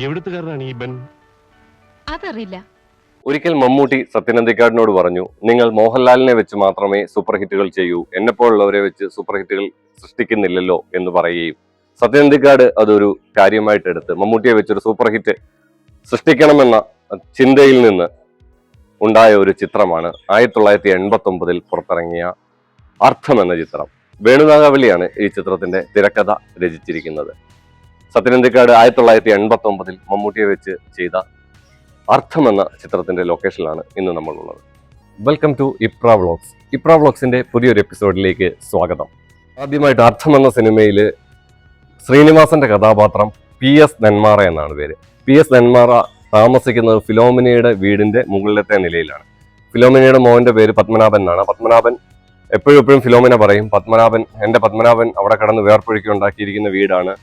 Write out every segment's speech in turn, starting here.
എവിടുത്തുകാരനാണ് ഈ ബെൻ? അതറിയില്ല. ഒരിക്കൽ മമ്മൂട്ടി സത്യനന്ദിക്കാടിനോട് പറഞ്ഞു, നിങ്ങൾ മോഹൻലാലിനെ വെച്ച് മാത്രമേ സൂപ്പർ ഹിറ്റുകൾ ചെയ്യൂ, എന്നെപ്പോലുള്ളവരെ വെച്ച് സൂപ്പർ ഹിറ്റുകൾ സൃഷ്ടിക്കുന്നില്ലല്ലോ എന്ന് പറയുകയും സത്യനന്ദിക്കാട് അതൊരു കാര്യമായിട്ട് എടുത്ത് മമ്മൂട്ടിയെ വെച്ചൊരു സൂപ്പർ ഹിറ്റ് സൃഷ്ടിക്കണമെന്ന ചിന്തയിൽ നിന്ന് ഉണ്ടായ ഒരു ചിത്രമാണ് 1989 പുറത്തിറങ്ങിയ അർത്ഥം എന്ന ചിത്രം. വേണുനാഗവള്ളിയാണ് ഈ ചിത്രത്തിന്റെ തിരക്കഥ രചിച്ചിരിക്കുന്നത്. സത്യനന്ദിക്കാട് 1989 മമ്മൂട്ടിയെ വെച്ച് ചെയ്ത അർത്ഥം എന്ന ചിത്രത്തിന്റെ ലൊക്കേഷനിലാണ് ഇന്ന് നമ്മളുള്ളത്. Welcome to Ipra vlogs. ഇപ്ര വ്ളോഗ്സിന്റെ പുതിയൊരു എപ്പിസോഡിലേക്ക് സ്വാഗതം. ആദ്യമായിട്ട് അർത്ഥം എന്ന സിനിമയിൽ ശ്രീനിവാസന്റെ കഥാപാത്രം PS നെന്മാറ എന്നാണ് പേര്. PS നെന്മാറ താമസിക്കുന്നത് ഫിലോമിനയുടെ വീടിന്റെ മുകളിലത്തെ നിലയിലാണ്. ഫിലോമിനയുടെ മോന്റെ പേര് പത്മനാഭൻ എന്നാണ്. പത്മനാഭൻ എപ്പോഴും ഫിലോമിന പറയും, എന്റെ പത്മനാഭൻ അവിടെ കിടന്ന് വേർപ്പൊഴുക്കി ഉണ്ടാക്കിയിരിക്കുന്ന വീടാണ്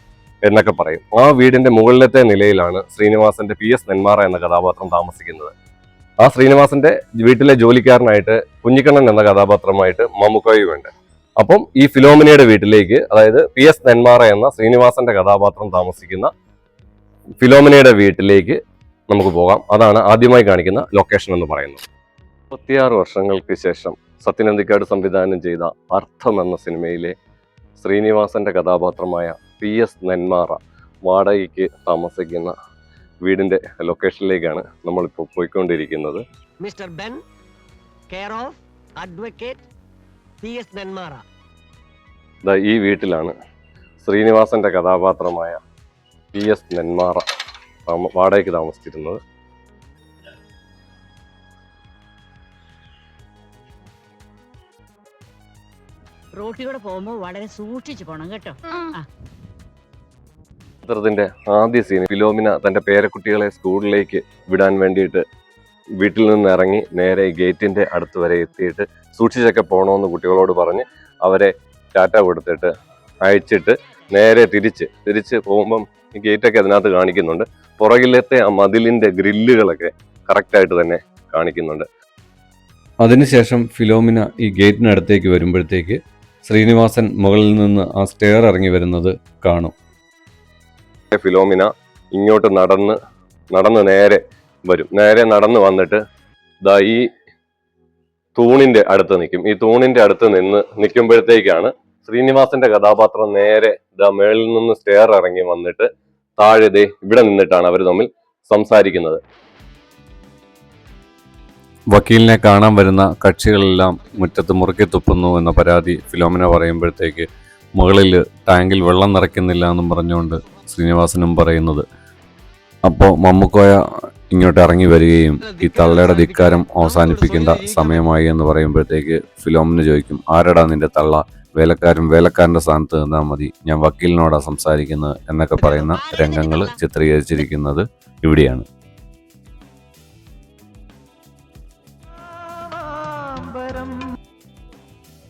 എന്നൊക്കെ പറയും. ആ വീടിന്റെ മുകളിലത്തെ നിലയിലാണ് ശ്രീനിവാസന്റെ PS നെന്മാറ എന്ന കഥാപാത്രം താമസിക്കുന്നത്. ആ ശ്രീനിവാസന്റെ വീട്ടിലെ ജോലിക്കാരനായിട്ട് കുഞ്ഞിക്കണ്ണൻ എന്ന കഥാപാത്രമായിട്ട് മമ്മൂക്കയുമുണ്ട്. അപ്പം ഈ ഫിലോമിനയുടെ വീട്ടിലേക്ക്, അതായത് PS നെന്മാറ എന്ന ശ്രീനിവാസന്റെ കഥാപാത്രം താമസിക്കുന്ന ഫിലോമിനയുടെ വീട്ടിലേക്ക് നമുക്ക് പോകാം. അതാണ് ആദ്യമായി കാണിക്കുന്ന ലൊക്കേഷൻ എന്ന് പറയുന്നത്. 36 വർഷങ്ങൾക്ക് ശേഷം സത്യനന്ദിക്കാട് സംവിധാനം ചെയ്ത അർത്ഥം എന്ന സിനിമയിലെ ശ്രീനിവാസന്റെ കഥാപാത്രമായ PS നെന്മാറ വാടകയ്ക്ക് താമസിക്കുന്ന വീടിന്റെ ലൊക്കേഷനിലേക്കാണ് നമ്മളിപ്പോൾ പോയിക്കൊണ്ടിരിക്കുന്നത്. Mister Ben, care of advocate PS Nenmara. ഈ വീട്ടിലാണ് ശ്രീനിവാസന്റെ കഥാപാത്രമായ PS നെന്മാറ വാടകയ്ക്ക് താമസിച്ചിരുന്നത്. റോട്ടിലൂടെ പോകുമ്പോ വളരെ സൂക്ഷിച്ചു പോണം കേട്ടോ. ചിത്രത്തിന്റെ ആദ്യ സീൻ ഫിലോമിന തന്റെ പേരക്കുട്ടികളെ സ്കൂളിലേക്ക് വിടാൻ വേണ്ടിയിട്ട് വീട്ടിൽ നിന്ന് ഇറങ്ങി നേരെ ഗേറ്റിന്റെ അടുത്ത് വരെ എത്തിയിട്ട് സൂക്ഷിച്ചൊക്കെ പോകണമെന്ന് കുട്ടികളോട് പറഞ്ഞ് അവരെ ടാറ്റ കൊടുത്തിട്ട് അയച്ചിട്ട് നേരെ തിരിച്ച് പോകുമ്പം ഈ ഗേറ്റൊക്കെ അതിനകത്ത് കാണിക്കുന്നുണ്ട്. പുറകിലത്തെ ആ മതിലിന്റെ ഗ്രില്ലുകളൊക്കെ കറക്റ്റായിട്ട് തന്നെ കാണിക്കുന്നുണ്ട്. അതിനുശേഷം ഫിലോമിന ഈ ഗേറ്റിനടുത്തേക്ക് വരുമ്പോഴത്തേക്ക് ശ്രീനിവാസൻ മുകളിൽ നിന്ന് ആ സ്റ്റെയർ ഇറങ്ങി വരുന്നത് കാണും. ഫിലോമിന ഇങ്ങോട്ട് നടന്ന് നേരെ വരും. നേരെ നടന്ന് വന്നിട്ട് ഈ തൂണിന്റെ അടുത്ത് നിൽക്കും. ഈ തൂണിന്റെ അടുത്ത് നിൽക്കുമ്പോഴത്തേക്കാണ് ശ്രീനിവാസന്റെ കഥാപാത്രം നേരെ മേളിൽ നിന്ന് സ്റ്റെയർ ഇറങ്ങി വന്നിട്ട് താഴെ ഇവിടെ നിന്നിട്ടാണ് അവർ തമ്മിൽ സംസാരിക്കുന്നത്. വക്കീലിനെ കാണാൻ വരുന്ന കക്ഷികളെല്ലാം മുറ്റത്ത് മുറുക്കി തുപ്പുന്നു എന്ന പരാതി ഫിലോമിന പറയുമ്പോഴത്തേക്ക് മുകളിൽ ടാങ്കിൽ വെള്ളം നിറയ്ക്കുന്നില്ല എന്നും പറഞ്ഞുകൊണ്ട് ശ്രീനിവാസനും പറയുന്നത്. അപ്പോൾ മമ്മൂക്കോയ ഇങ്ങോട്ട് ഇറങ്ങി വരികയും ഈ തള്ളയുടെ ധിക്കാരം അവസാനിപ്പിക്കേണ്ട സമയമായി എന്ന് പറയുമ്പോഴത്തേക്ക് ഫിലോമിന ചോദിക്കും, ആരടാ നിന്റെ തള്ള? വേലക്കാരൻ്റെ സ്ഥാനത്ത് നിന്നാൽ മതി, ഞാൻ വക്കീലിനോടാ സംസാരിക്കുന്നത് എന്നൊക്കെ പറയുന്ന രംഗങ്ങൾ ചിത്രീകരിച്ചിരിക്കുന്നത് ഇവിടെയാണ്.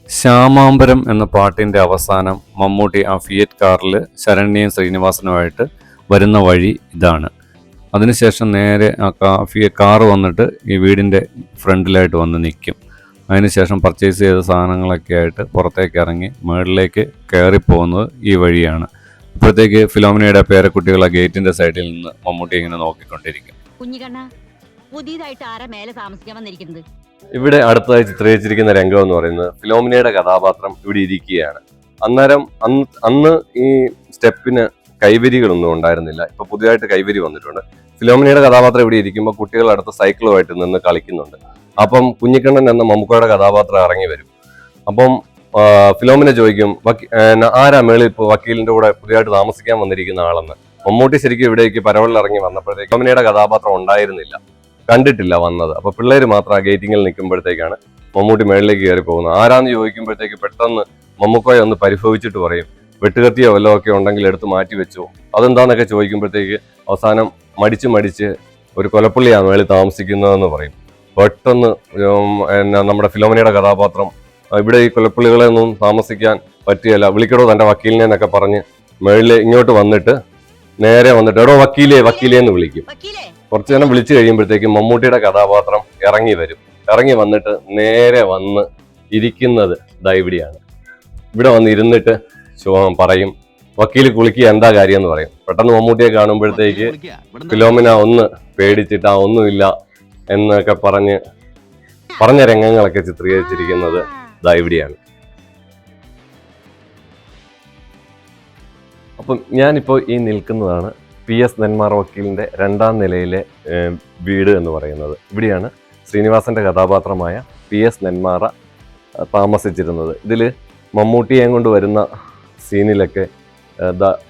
ശ്യാമാംബരം എന്ന പാട്ടിന്റെ അവസാനം മമ്മൂട്ടി ആ ഫിയറ്റ് കാറിൽ ശരണ്യയും ശ്രീനിവാസനുമായിട്ട് വരുന്ന വഴി ഇതാണ്. അതിനുശേഷം നേരെ ആ കാറ് വന്നിട്ട് ഈ വീടിന്റെ ഫ്രണ്ടിലായിട്ട് വന്ന് നിൽക്കും. അതിനുശേഷം പർച്ചേസ് ചെയ്ത സാധനങ്ങളൊക്കെ ആയിട്ട് പുറത്തേക്ക് ഇറങ്ങി മുകളിലേക്ക് കയറിപ്പോകുന്നത് ഈ വഴിയാണ്. ഇപ്പോഴത്തേക്ക് ഫിലോമിനയുടെ പേരക്കുട്ടികൾ ആ ഗേറ്റിന്റെ സൈഡിൽ നിന്ന് മമ്മൂട്ടി ഇങ്ങനെ നോക്കിക്കൊണ്ടിരിക്കും. കുഞ്ഞിക്കണ്ണ, പുതിയതായിട്ട് ആരാ മേലെ താമസിക്കാൻ വന്നിരിക്കുന്നത്? ഇവിടെ അടുത്തതായി ചിത്രീകരിച്ചിരിക്കുന്ന രംഗം എന്ന് പറയുന്നത് ഫിലോമിനയുടെ കഥാപാത്രം ഇവിടെ ഇരിക്കുകയാണ്. അന്നേരം അന്ന് ഈ സ്റ്റെപ്പിന് കൈവരികളൊന്നും ഉണ്ടായിരുന്നില്ല. ഇപ്പൊ പുതിയതായിട്ട് കൈവരി വന്നിട്ടുണ്ട്. ഫിലോമിനയുടെ കഥാപാത്രം ഇവിടെ ഇരിക്കുമ്പോൾ കുട്ടികൾ അടുത്ത് സൈക്കിളുമായിട്ട് നിന്ന് കളിക്കുന്നുണ്ട്. അപ്പം കുഞ്ഞിക്കണ്ണൻ എന്ന മമ്മൂക്കയുടെ കഥാപാത്രം ഇറങ്ങി വരും. അപ്പം ഫിലോമിന ചോദിക്കും, ആരാ മേളിൽ ഇപ്പോൾ വക്കീലിന്റെ കൂടെ പുതിയതായിട്ട് താമസിക്കാൻ വന്നിരിക്കുന്ന ആളെന്ന്. മമ്മൂട്ടി ശരിക്കും ഇവിടേക്ക് പരവളിൽ ഇറങ്ങി വന്നപ്പോഴത്തേക്ക് ഫിലോമിനയുടെ കഥാപാത്രം ഉണ്ടായിരുന്നില്ല, കണ്ടിട്ടില്ല വന്നത്. അപ്പൊ പിള്ളേര് മാത്രം ആ ഗേറ്റിങ്ങിൽ നിൽക്കുമ്പോഴത്തേക്കാണ് മമ്മൂട്ടി മേളിലേക്ക് കയറി പോകുന്നത്. ആരാന്ന് ചോദിക്കുമ്പോഴത്തേക്ക് പെട്ടെന്ന് മമ്മൂക്കോയെ ഒന്ന് പരിഭവിച്ചിട്ട് പറയും, വെട്ടുകത്തിയോ വല്ലതും ഒക്കെ ഉണ്ടെങ്കിൽ എടുത്ത് മാറ്റി വെച്ചോ. അതെന്താന്നൊക്കെ ചോദിക്കുമ്പോഴത്തേക്ക് അവസാനം മടിച്ച് ഒരു കൊലപ്പുള്ളിയാണ് മേളിൽ താമസിക്കുന്നതെന്ന് പറയും. പെട്ടെന്ന് നമ്മുടെ ഫിലോമിനയുടെ കഥാപാത്രം, ഇവിടെ ഈ കൊലപ്പുള്ളികളെ ഒന്നും താമസിക്കാൻ പറ്റിയല്ല, വിളിക്കടോ തന്റെ വക്കീലിനെ എന്നൊക്കെ പറഞ്ഞ് മേളിൽ ഇങ്ങോട്ട് വന്നിട്ട് നേരെ വന്നിട്ട് എടോ വക്കീലേ എന്ന് വിളിക്കും. കുറച്ചു നേരം വിളിച്ചു കഴിയുമ്പോഴത്തേക്കും മമ്മൂട്ടിയുടെ കഥാപാത്രം ഇറങ്ങി വന്നിട്ട് നേരെ വന്ന് ഇരിക്കുന്നത് ഇവിടെയാണ്. ഇവിടെ വന്ന് ഇരുന്നിട്ട് പറയും, വക്കീൽ കുളിക്കുക എന്താ കാര്യം എന്ന് പറയും. പെട്ടെന്ന് മമ്മൂട്ടിയെ കാണുമ്പോഴത്തേക്ക് ഫിലോമിന ഒന്ന് പേടിച്ചിട്ട് ആ ഒന്നുമില്ല എന്നൊക്കെ പറഞ്ഞ രംഗങ്ങളൊക്കെ ചിത്രീകരിച്ചിരിക്കുന്നത് ദാ ഇവിടെയാണ്. അപ്പം ഞാനിപ്പോൾ ഈ നിൽക്കുന്നതാണ് PS നെന്മാറ വക്കീലിൻ്റെ 2ാം നിലയിലെ വീട് എന്ന് പറയുന്നത്. ഇവിടെയാണ് ശ്രീനിവാസന്റെ കഥാപാത്രമായ PS നെന്മാറ താമസിച്ചിരുന്നത്. ഇതിൽ മമ്മൂട്ടിയെ കൊണ്ട് വരുന്ന സീനിലൊക്കെ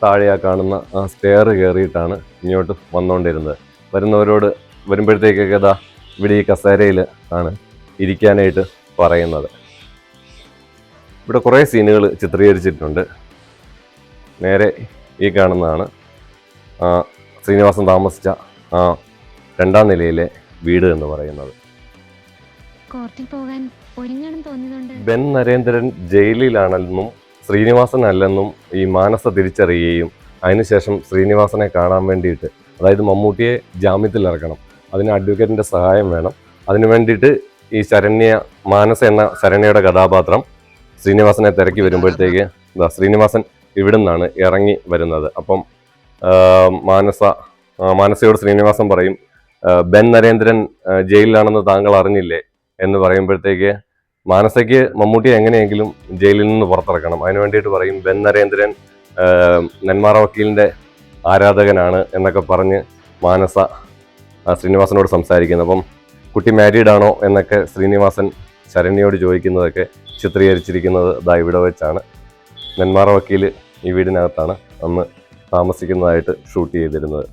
താഴെയാ കാണുന്ന ആ സ്റ്റെയർ കയറിയിട്ടാണ് ഇങ്ങോട്ട് വന്നുകൊണ്ടിരുന്നത്. വരുമ്പോഴത്തേക്കൊക്കെ ഇവിടെ ഈ കസേരയിൽ ആണ് ഇരിക്കാനായിട്ട് പറയുന്നത്. ഇവിടെ കുറേ സീനുകൾ ചിത്രീകരിച്ചിട്ടുണ്ട്. നേരെ ഈ കാണുന്നതാണ് ശ്രീനിവാസൻ താമസിച്ച ആ 2ാം നിലയിലെ വീട് എന്ന് പറയുന്നത്. കോർട്ടിൽ പോകാൻ ഒരുങ്ങണം തോന്നുന്നുണ്ട്. ബെൻ നരേന്ദ്രൻ ജയിലിലാണെന്നും ശ്രീനിവാസൻ അല്ലെന്നും ഈ മാനസ തിരിച്ചറിയുകയും അതിനുശേഷം ശ്രീനിവാസനെ കാണാൻ വേണ്ടിയിട്ട്, അതായത് മമ്മൂട്ടിയെ ജാമ്യത്തിൽ ഇറക്കണം, അതിന് അഡ്വക്കേറ്റിൻ്റെ സഹായം വേണം. അതിനു വേണ്ടിയിട്ട് ഈ മാനസ എന്ന ശരണ്യയുടെ കഥാപാത്രം ശ്രീനിവാസനെ തിരക്കി വരുമ്പോഴത്തേക്ക് ശ്രീനിവാസൻ ഇവിടെ നിന്നാണ് ഇറങ്ങി വരുന്നത്. അപ്പം മാനസയോട് ശ്രീനിവാസൻ പറയും, ബെൻ നരേന്ദ്രൻ ജയിലിലാണെന്ന് താങ്കൾ അറിഞ്ഞില്ലേ എന്ന് പറയുമ്പോഴത്തേക്ക് മാനസയ്ക്ക് മമ്മൂട്ടിയെ എങ്ങനെയെങ്കിലും ജയിലിൽ നിന്ന് പുറത്തിറക്കണം. അതിന് വേണ്ടിയിട്ട് പറയും ബെൻ നരേന്ദ്രൻ നെന്മാറ വക്കീലിൻ്റെ ആരാധകനാണ് എന്നൊക്കെ പറഞ്ഞ് മാനസ ശ്രീനിവാസനോട് സംസാരിക്കുന്നത്. അപ്പം കുട്ടി മാരീഡ് ആണോ എന്നൊക്കെ ശ്രീനിവാസൻ ശരണ്യയോട് ചോദിക്കുന്നതൊക്കെ ചിത്രീകരിച്ചിരിക്കുന്നത് ഇവിടെ വെച്ചാണ്. നെന്മാറ വക്കീൽ ഈ വീടിനകത്താണ് അന്ന് താമസിക്കുന്നതായിട്ട് ഷൂട്ട് ചെയ്തിരുന്നത്.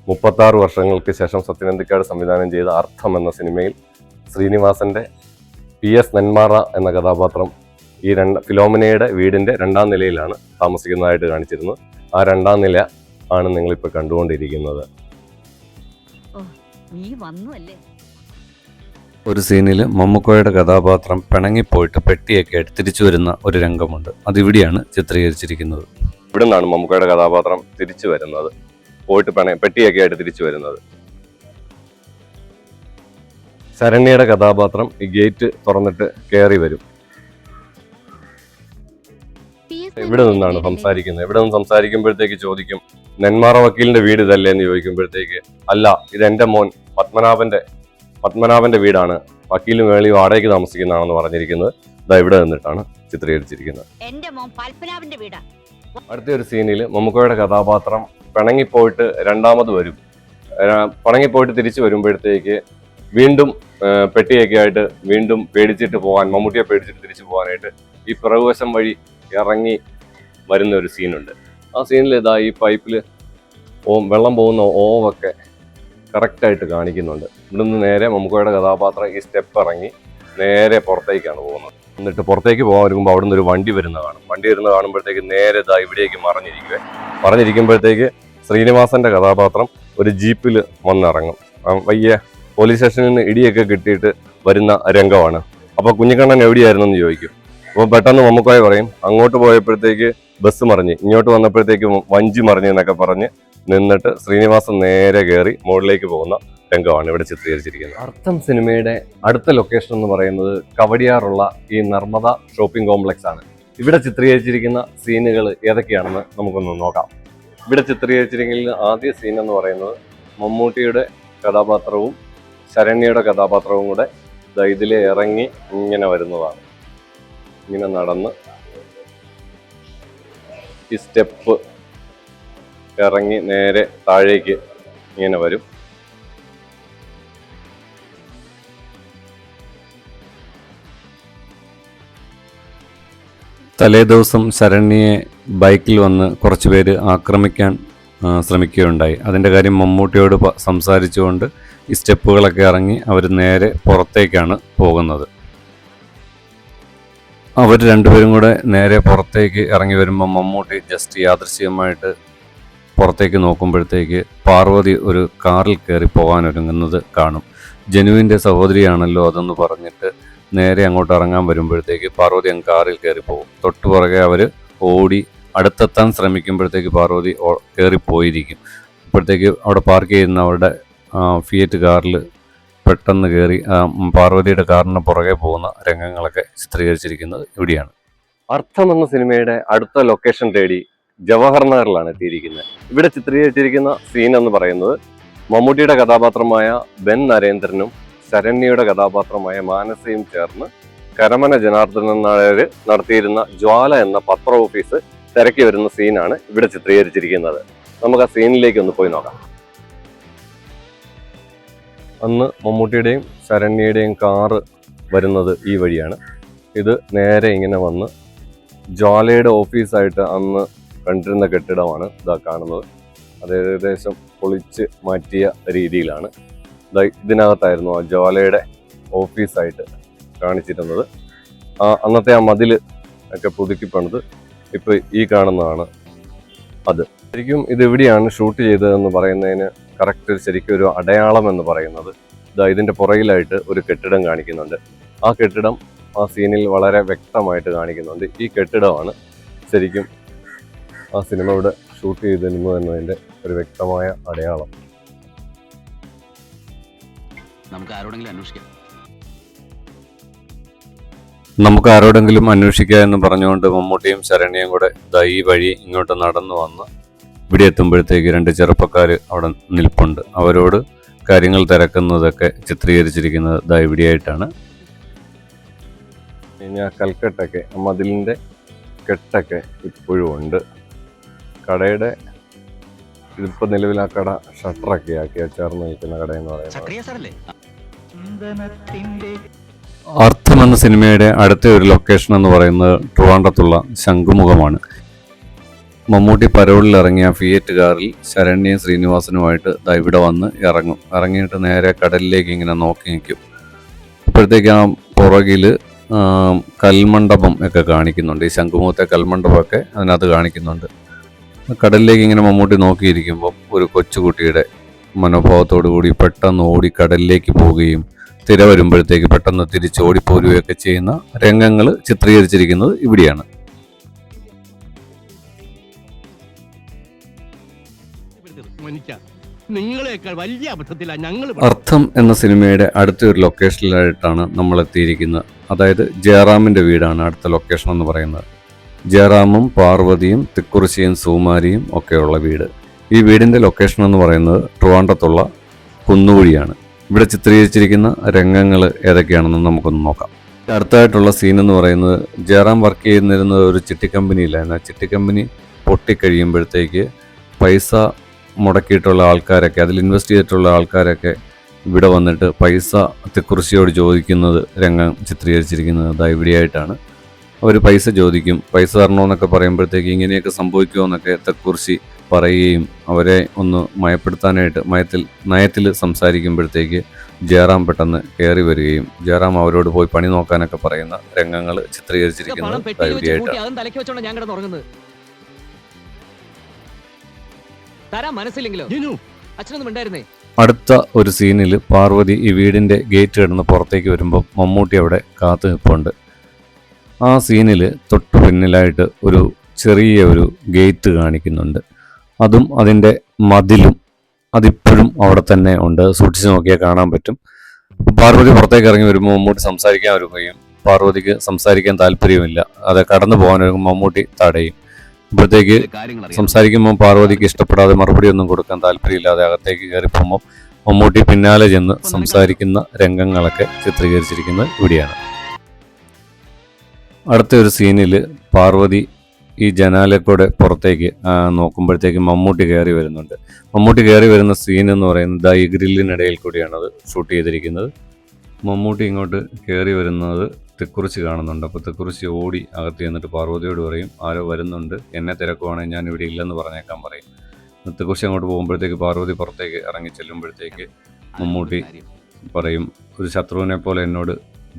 36 വർഷങ്ങൾക്ക് ശേഷം സത്യനന്ദിക്കാട് സംവിധാനം ചെയ്ത അർത്ഥം എന്ന സിനിമയിൽ ശ്രീനിവാസന്റെ PS നെന്മാറ എന്ന കഥാപാത്രം ഈ ഫിലോമിനയുടെ വീടിന്റെ 2ാം നിലയിലാണ് താമസിക്കുന്നതായിട്ട് കാണിച്ചിരുന്നത്. ആ 2ാം നില ആണ് നിങ്ങളിപ്പോൾ കണ്ടുകൊണ്ടിരിക്കുന്നത്. ഒരു സീനിൽ മമ്മൂക്കോയുടെ കഥാപാത്രം പിണങ്ങിപ്പോയിട്ട് പെട്ടിയൊക്കെ ആയിട്ട് തിരിച്ചു വരുന്ന ഒരു രംഗമുണ്ട്. അതിവിടെയാണ് ചിത്രീകരിച്ചിരിക്കുന്നത്. ഇവിടെ നിന്നാണ് മമ്മൂക്കയുടെ കഥാപാത്രം തിരിച്ചു വരുന്നത്, പോയിട്ട് പെട്ടിയൊക്കെ ആയിട്ട് തിരിച്ചു വരുന്നത്. ശരണ്യയുടെ കഥാപാത്രം ഈ ഗേറ്റ് തുറന്നിട്ട് കയറി വരും. ഇവിടെ നിന്നാണ് സംസാരിക്കുന്നത്. ഇവിടെ നിന്ന് സംസാരിക്കുമ്പോഴത്തേക്ക് ചോദിക്കും, നെന്മാറ വക്കീലിന്റെ വീട് ഇതല്ലേ എന്ന് ചോദിക്കുമ്പോഴത്തേക്ക്, അല്ല, ഇത് എൻ്റെ മോൻ പത്മനാഭന്റെ വീടാണ്, വക്കീലും വേളി വാടകയ്ക്ക് താമസിക്കുന്നതാണെന്ന് പറഞ്ഞിരിക്കുന്നത് ഇവിടെ നിന്നിട്ടാണ് ചിത്രീകരിച്ചിരിക്കുന്നത്. അടുത്ത ഒരു സീനിൽ മമ്മൂക്കയുടെ കഥാപാത്രം പിണങ്ങിപ്പോയിട്ട് 2ാമത് വരും. പിണങ്ങിപ്പോയിട്ട് തിരിച്ചു വരുമ്പോഴത്തേക്ക് വീണ്ടും പെട്ടിയൊക്കെ ആയിട്ട് വീണ്ടും മമ്മൂട്ടിയെ പേടിച്ചിട്ട് തിരിച്ചു പോകാനായിട്ട് ഈ പിറകുവശം വഴി ഇറങ്ങി വരുന്ന ഒരു സീനുണ്ട്. ആ സീനിൽ ഈ പൈപ്പിൽ വെള്ളം പോകുന്ന ഓവൊക്കെ കറക്റ്റായിട്ട് കാണിക്കുന്നുണ്ട്. ഇവിടുന്ന് നേരെ മമ്മൂക്കയുടെ കഥാപാത്രം ഈ സ്റ്റെപ്പ് ഇറങ്ങി നേരെ പുറത്തേക്കാണ് പോകുന്നത്. എന്നിട്ട് പുറത്തേക്ക് പോകാൻ ഒരുങ്ങുമ്പോൾ അവിടെ നിന്ന് ഒരു വണ്ടി വരുന്ന കാണുമ്പോഴത്തേക്ക് നേരെ ഇവിടേക്ക് മറിഞ്ഞിരിക്കുമ്പോഴത്തേക്ക് ശ്രീനിവാസന്റെ കഥാപാത്രം ഒരു ജീപ്പിൽ വന്നിറങ്ങും. വയ്യ പോലീസ് സ്റ്റേഷനിൽ നിന്ന് ഇടിയൊക്കെ കിട്ടിയിട്ട് വരുന്ന രംഗമാണ്. അപ്പോൾ കുഞ്ഞിക്കണ്ണൻ എവിടെയായിരുന്നു എന്ന് ചോദിക്കും. അപ്പോൾ പെട്ടെന്ന് മമ്മൂക്കായ പറയും, അങ്ങോട്ട് പോയപ്പോഴത്തേക്ക് ബസ് മറിഞ്ഞ്, ഇങ്ങോട്ട് വന്നപ്പോഴത്തേക്ക് വഞ്ചി മറിഞ്ഞ് എന്നൊക്കെ പറഞ്ഞ് നിന്നിട്ട് ശ്രീനിവാസൻ നേരെ കയറി മുകളിലേക്ക് പോകുന്ന രംഗമാണ് ഇവിടെ ചിത്രീകരിച്ചിരിക്കുന്നത്. അർത്ഥം സിനിമയുടെ അടുത്ത ലൊക്കേഷൻ എന്ന് പറയുന്നത് കവടിയാറുള്ള ഈ നർമ്മദ ഷോപ്പിംഗ് കോംപ്ലക്സ് ആണ്. ഇവിടെ ചിത്രീകരിച്ചിരിക്കുന്ന സീനുകൾ ഏതൊക്കെയാണെന്ന് നമുക്കൊന്ന് നോക്കാം. ഇവിടെ ചിത്രീകരിച്ചിരിക്കുന്ന ആദ്യ സീൻ എന്ന് പറയുന്നത് മമ്മൂട്ടിയുടെ കഥാപാത്രവും ശരണ്യയുടെ കഥാപാത്രവും കൂടെ ഇതിലെ ഇറങ്ങി ഇങ്ങനെ വരുന്നതാണ്. ഇങ്ങനെ നടന്ന് ഈ സ്റ്റെപ്പ് ഇറങ്ങി നേരെ താഴേക്ക് ഇങ്ങനെ വരും. തലേദിവസം ശരണ്യയെ ബൈക്കിൽ വന്ന് കുറച്ച് പേര് ആക്രമിക്കാൻ ശ്രമിക്കുകയുണ്ടായി. അതിൻ്റെ കാര്യം മമ്മൂട്ടിയോട് സംസാരിച്ചുകൊണ്ട് ഈ സ്റ്റെപ്പുകളൊക്കെ ഇറങ്ങി അവർ നേരെ പുറത്തേക്കാണ് പോകുന്നത്. അവർ രണ്ടുപേരും കൂടെ നേരെ പുറത്തേക്ക് ഇറങ്ങി വരുമ്പോൾ മമ്മൂട്ടി ജസ്റ്റ് യാദൃശ്ചികമായിട്ട് പുറത്തേക്ക് നോക്കുമ്പോഴത്തേക്ക് പാർവതി ഒരു കാറിൽ കയറി പോകാനൊരുങ്ങുന്നത് കാണും. ജനുവിൻ്റെ സഹോദരിയാണല്ലോ അതെന്ന് പറഞ്ഞിട്ട് നേരെ അങ്ങോട്ട് ഇറങ്ങാൻ വരുമ്പോഴത്തേക്ക് പാർവതി അങ്ങ് കാറിൽ കയറി പോകും. തൊട്ടു പുറകെ അവർ ഓടി അടുത്തെത്താൻ ശ്രമിക്കുമ്പോഴത്തേക്ക് പാർവതി കയറിപ്പോയിരിക്കും. അപ്പോഴത്തേക്ക് അവിടെ പാർക്ക് ചെയ്യുന്ന അവരുടെ ഫിയറ്റ് കാറിൽ പെട്ടെന്ന് കയറി പാർവതിയുടെ കാറിന് പുറകെ പോകുന്ന രംഗങ്ങളൊക്കെ ചിത്രീകരിച്ചിരിക്കുന്നത് ഇവിടെയാണ്. അർത്ഥം എന്ന സിനിമയുടെ അടുത്ത ലൊക്കേഷൻ തേടി ജവഹർ നഗറിലാണ് എത്തിയിരിക്കുന്നത്. ഇവിടെ ചിത്രീകരിച്ചിരിക്കുന്ന സീൻ എന്ന് പറയുന്നത് മമ്മൂട്ടിയുടെ കഥാപാത്രമായ ബെൻ നരേന്ദ്രനും ശരണ്യയുടെ കഥാപാത്രമായ മാനസയും ചേർന്ന് കരമന ജനാർദ്ദനൻ നായർ നടത്തിയിരുന്ന ജ്വാല എന്ന പത്ര ഓഫീസ് തിരക്കി വരുന്ന സീനാണ് ഇവിടെ ചിത്രീകരിച്ചിരിക്കുന്നത്. നമുക്ക് ആ സീനിലേക്ക് ഒന്ന് പോയി നോക്കാം. അന്ന് മമ്മൂട്ടിയുടെയും ശരണ്യയുടെയും കാറ് വരുന്നത് ഈ വഴിയാണ്. ഇത് നേരെ ഇങ്ങനെ വന്ന് ജ്വാലയുടെ ഓഫീസായിട്ട് അന്ന് കണ്ടിരുന്ന കെട്ടിടമാണ് ഇതാ കാണുന്നത്. അത് ഏകദേശം പൊളിച്ച് മാറ്റിയ രീതിയിലാണ്. ഇതിനകത്തായിരുന്നു ആ ജ്വാലയുടെ ഓഫീസായിട്ട് കാണിച്ചിരുന്നത്. അന്നത്തെ ആ മതിൽ ഒക്കെ പുതുക്കി പണിത് ഇപ്പോൾ ഈ കാണുന്നതാണ് അത്. ശരിക്കും ഇത് എവിടെയാണ് ഷൂട്ട് ചെയ്തതെന്ന് പറയുന്നതിന് കറക്റ്റ് ശരിക്കും ഒരു അടയാളം എന്ന് പറയുന്നത് ഇതിൻ്റെ പുറകിലായിട്ട് ഒരു കെട്ടിടം കാണിക്കുന്നുണ്ട്. ആ കെട്ടിടം ആ സീനിൽ വളരെ വ്യക്തമായിട്ട് കാണിക്കുന്നുണ്ട്. ഈ കെട്ടിടമാണ് ശരിക്കും ആ സിനിമ ഇവിടെ ഷൂട്ട് ചെയ്തിരുന്നു എന്നതിൻ്റെ ഒരു വ്യക്തമായ അടയാളം. നമുക്ക് ആരോടെങ്കിലും അന്വേഷിക്കുക എന്ന് പറഞ്ഞുകൊണ്ട് മമ്മൂട്ടിയും ശരണ്യയും കൂടെ ഈ വഴി ഇങ്ങോട്ട് നടന്നു വന്ന് ഇവിടെ എത്തുമ്പോഴത്തേക്ക് രണ്ട് ചെറുപ്പക്കാർ അവിടെ നിൽപ്പുണ്ട്. അവരോട് കാര്യങ്ങൾ തിരക്കുന്നതൊക്കെ ചിത്രീകരിച്ചിരിക്കുന്നത് ഇവിടെയായിട്ടാണ്. ഇനി ആ കൽക്കെട്ടൊക്കെ മതിലിൻ്റെ കെട്ടൊക്കെ ഇപ്പോഴും ഉണ്ട്. കടയുടെ ഇതിപ്പോൾ നിലവിൽ ആ കട ഷട്ടറൊക്കെ ആക്കി ചേർന്ന് നിൽക്കുന്ന കട എന്ന് പറയുന്നത്. അർത്ഥം എന്ന സിനിമയുടെ അടുത്ത ഒരു ലൊക്കേഷൻ എന്ന് പറയുന്നത് ട്രിവാൻഡ്രത്തുള്ള ശംഖുമുഖമാണ്. മമ്മൂട്ടി പരോളിൽ ഇറങ്ങിയ ഫിയറ്റ് കാറിൽ ശരണ്യയും ശ്രീനിവാസനുമായിട്ട് ഇവിടെ വന്ന് ഇറങ്ങിയിട്ട് നേരെ കടലിലേക്ക് ഇങ്ങനെ നോക്കി നിൽക്കും. അപ്പോഴത്തേക്ക് ആ പുറകിൽ കൽമണ്ഡപം ഒക്കെ കാണിക്കുന്നുണ്ട്. ഈ ശംഖുമുഖത്തെ കൽമണ്ഡപമൊക്കെ അതിനകത്ത് കാണിക്കുന്നുണ്ട്. കടലിലേക്ക് ഇങ്ങനെ മമ്മൂട്ടി നോക്കിയിരിക്കുമ്പോൾ ഒരു കൊച്ചുകുട്ടിയുടെ മനോഭാവത്തോടു കൂടി പെട്ടെന്ന് ഓടി കടലിലേക്ക് പോവുകയും തിര വരുമ്പോഴത്തേക്ക് പെട്ടെന്ന് തിരിച്ചോടിപ്പോരുകയൊക്കെ ചെയ്യുന്ന രംഗങ്ങൾ ചിത്രീകരിച്ചിരിക്കുന്നത് ഇവിടെയാണ്. അർത്ഥം എന്ന സിനിമയുടെ അടുത്തൊരു ലൊക്കേഷനിലായിട്ടാണ് നമ്മൾ എത്തിയിരിക്കുന്നത്. അതായത് ജയറാമിൻ്റെ വീടാണ് അടുത്ത ലൊക്കേഷൻ എന്ന് പറയുന്നത്. ജയറാമും പാർവതിയും തിക്കുറിശ്ശിയും സുകുമാരിയും ഒക്കെയുള്ള വീട്. ഈ വീടിൻ്റെ ലൊക്കേഷൻ എന്ന് പറയുന്നത് ട്രിവാൻഡ്രത്തുള്ള കുന്നുകുഴിയാണ്. ഇവിടെ ചിത്രീകരിച്ചിരിക്കുന്ന രംഗങ്ങൾ ഏതൊക്കെയാണെന്ന് നമുക്കൊന്ന് നോക്കാം. അടുത്തായിട്ടുള്ള സീൻ എന്ന് പറയുന്നത് ജയറാം വർക്ക് ചെയ്യുന്നിരുന്നത് ഒരു ചിട്ടി കമ്പനിയിലായിരുന്നു. ആ ചിട്ടി കമ്പനി പൊട്ടിക്കഴിയുമ്പോഴത്തേക്ക് പൈസ മുടക്കിയിട്ടുള്ള ആൾക്കാരൊക്കെ, അതിൽ ഇൻവെസ്റ്റ് ചെയ്തിട്ടുള്ള ആൾക്കാരൊക്കെ ഇവിടെ വന്നിട്ട് പൈസ തിക്കുറിശ്ശിയോട് ചോദിക്കുന്നത് രംഗം ചിത്രീകരിച്ചിരിക്കുന്നത് ഇവിടെയായിട്ടാണ്. അവർ പൈസ ചോദിക്കും. പൈസ തരണമെന്നൊക്കെ പറയുമ്പോഴത്തേക്ക് ഇങ്ങനെയൊക്കെ സംഭവിക്കുമോ എന്നൊക്കെ തിക്കുറിശ്ശി പറയുകയും അവരെ ഒന്ന് മയപ്പെടുത്താനായിട്ട് നയത്തിൽ സംസാരിക്കുമ്പോഴത്തേക്ക് ജയറാം പെട്ടെന്ന് കയറി വരികയും ജയറാം അവരോട് പോയി പണി നോക്കാനൊക്കെ പറയുന്ന രംഗങ്ങൾ ചിത്രീകരിച്ചിരിക്കുന്നത് ഇവിടെയായിട്ടാണ്. അടുത്ത ഒരു സീനിൽ പാർവതി ഈ വീടിന്റെ ഗേറ്റ് കിടന്ന് പുറത്തേക്ക് വരുമ്പോൾ മമ്മൂട്ടി അവിടെ കാത്തു നിൽപ്പുണ്ട്. ആ സീനിൽ തൊട്ടു പിന്നിലായിട്ട് ഒരു ചെറിയ ഒരു ഗേറ്റ് കാണിക്കുന്നുണ്ട്. അതും അതിൻ്റെ മതിലും അതിപ്പോഴും അവിടെ തന്നെ ഉണ്ട്. സൂക്ഷിച്ച് നോക്കിയാൽ കാണാൻ പറ്റും. പാർവതി പുറത്തേക്ക് ഇറങ്ങി വരുമ്പോൾ മമ്മൂട്ടി സംസാരിക്കാൻ വരുകയും പാർവതിക്ക് സംസാരിക്കാൻ താല്പര്യമില്ല. അത് കടന്നു പോകാൻ മമ്മൂട്ടി തടയും. അപ്പോഴത്തേക്ക് സംസാരിക്കുമ്പോൾ പാർവതിക്ക് ഇഷ്ടപ്പെടാതെ മറുപടി ഒന്നും കൊടുക്കാൻ താല്പര്യമില്ലാതെ അകത്തേക്ക് കയറി പോകുമ്പോൾ മമ്മൂട്ടി പിന്നാലെ ചെന്ന് സംസാരിക്കുന്ന രംഗങ്ങളൊക്കെ ചിത്രീകരിച്ചിരിക്കുന്നത് ഇവിടെയാണ്. അടുത്ത ഒരു സീനിൽ പാർവതി ഈ ജനാലക്കൂടെ പുറത്തേക്ക് നോക്കുമ്പോഴത്തേക്ക് മമ്മൂട്ടി കയറി വരുന്നുണ്ട്. മമ്മൂട്ടി കയറി വരുന്ന സീൻ എന്ന് പറയുന്നത് ഈ ഗ്രില്ലിനിടയിൽ കൂടിയാണ് അത് ഷൂട്ട് ചെയ്തിരിക്കുന്നത്. മമ്മൂട്ടി ഇങ്ങോട്ട് കയറി വരുന്നത് തിക്കുറിശ്ശി കാണുന്നുണ്ട്. അപ്പോൾ തിക്കുറിശ്ശി ഓടി അകത്ത് ചെന്നിട്ട് പാർവതിയോട് പറയും, ആരോ വരുന്നുണ്ട്, എന്നെ തിരക്കുവാണെങ്കിൽ ഞാൻ ഇവിടെ ഇല്ലെന്ന് പറഞ്ഞേക്കാൻ പറയും. തിക്കുറിശ്ശി അങ്ങോട്ട് പോകുമ്പോഴത്തേക്ക് പാർവതി പുറത്തേക്ക് ഇറങ്ങി ചെല്ലുമ്പോഴത്തേക്ക് മമ്മൂട്ടി പറയും, ഒരു ശത്രുവിനെ പോലെ എന്നോട്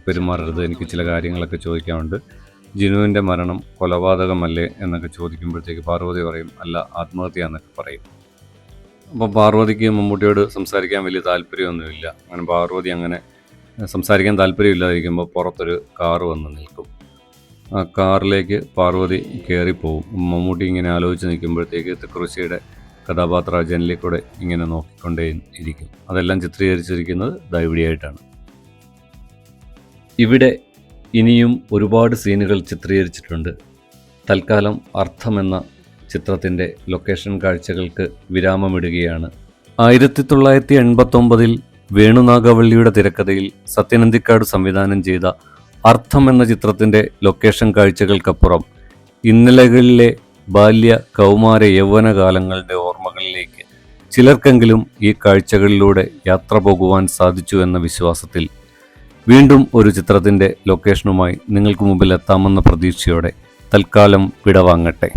പെരുമാറരുത്, എനിക്ക് ചില കാര്യങ്ങളൊക്കെ ചോദിക്കാനുണ്ട്. ജിനുവിൻ്റെ മരണം കൊലപാതകമല്ലേ എന്നൊക്കെ ചോദിക്കുമ്പോഴത്തേക്ക് പാർവതി പറയും, അല്ല, ആത്മഹത്യ എന്നൊക്കെ പറയും. അപ്പം പാർവതിക്ക് മമ്മൂട്ടിയോട് സംസാരിക്കാൻ വലിയ താല്പര്യമൊന്നുമില്ല. അങ്ങനെ പാർവതി അങ്ങനെ സംസാരിക്കാൻ താല്പര്യമില്ലാതിരിക്കുമ്പോൾ പുറത്തൊരു കാറ് വന്ന് നിൽക്കും. ആ കാറിലേക്ക് പാർവതി കയറിപ്പോവും. മമ്മൂട്ടി ഇങ്ങനെ ആലോചിച്ച് നിൽക്കുമ്പോഴത്തേക്ക് തിക്കുറിശ്ശിയുടെ കഥാപാത്ര ജനലിൽ കൂടെ ഇങ്ങനെ നോക്കിക്കൊണ്ടേ ഇരിക്കും. അതെല്ലാം ചിത്രീകരിച്ചിരിക്കുന്നത് ഇവിടെയായിട്ടാണ്. ഇവിടെ ഇനിയും ഒരുപാട് സീനുകൾ ചിത്രീകരിച്ചിട്ടുണ്ട്. തൽക്കാലം അർത്ഥം എന്ന ചിത്രത്തിൻ്റെ ലൊക്കേഷൻ കാഴ്ചകൾക്ക് വിരാമമിടുകയാണ്. 1989 വേണുനാഗവള്ളിയുടെ തിരക്കഥയിൽ സത്യനന്ദിക്കാട് സംവിധാനം ചെയ്ത അർത്ഥം എന്ന ചിത്രത്തിൻ്റെ ലൊക്കേഷൻ കാഴ്ചകൾക്കപ്പുറം ഇന്നലകളിലെ ബാല്യ കൗമാര യൗവന കാലങ്ങളുടെ ഓർമ്മകളിലേക്ക് ചിലർക്കെങ്കിലും ഈ കാഴ്ചകളിലൂടെ യാത്ര പോകുവാൻ സാധിച്ചു എന്ന വിശ്വാസത്തിൽ വീണ്ടും ഒരു ചിത്രത്തിൻ്റെ ലൊക്കേഷനുമായി നിങ്ങൾക്ക് മുമ്പിൽ എത്താമെന്ന പ്രതീക്ഷയോടെ തൽക്കാലം വിടവാങ്ങട്ടെ.